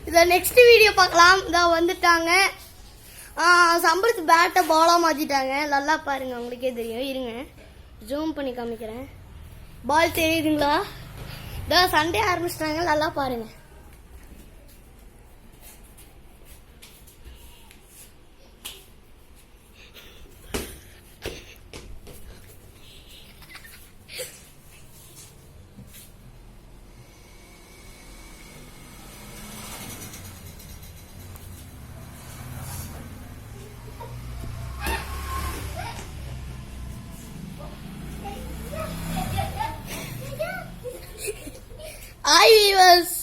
இதை next video பார்க்கலாம். இதோ வந்துட்டாங்க. சம்பளத்து பேட்டை பாலாக மாற்றிட்டாங்க. நல்லா பாருங்க, உங்களுக்கே தெரியும். இருங்க, ஜூம் பண்ணி காமிக்கிறேன். பால் தெரியுதுங்களா? இதோ சண்டே ஆரம்பிச்சிட்டாங்க. நல்லா பாருங்க. ஹாய் வீவர்ஸ்,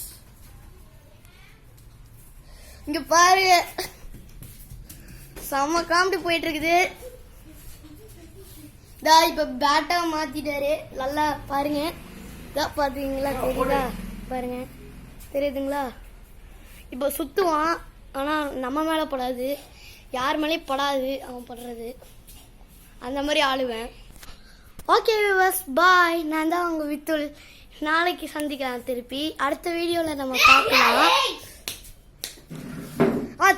இங்க பாருங்க, செம்ம காமெடி போயிட்டு இருக்குது. இப்ப பேட்டா மாத்திட்டாரு. நல்லா பாருங்க. பாத்தீங்களா? தெரியுதா? பாருங்க, தெரியுதுங்களா? இப்ப சுத்துவான், ஆனா நம்ம மேல படாது, யார் மேலேயும் படாது. அவன் படுறது அந்த மாதிரி ஆளுவேன். ஓகே வீவர்ஸ், பாய். நான் தான் உங்க வித்துல். நாளைக்கு சந்திக்கலாம். திருப்பி அடுத்த வீடியோல நம்ம பார்க்கலாம்.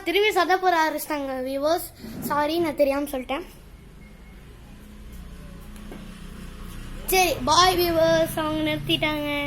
திரும்பி சத போற ஆரம்பிச்சிட்டாங்க வியூவர்ஸ். சாரி, நான் தெரியாம சொல்லிட்டேன். சரி, பாய் வியூவர்ஸ். அவங்க நிறுத்திட்டாங்க.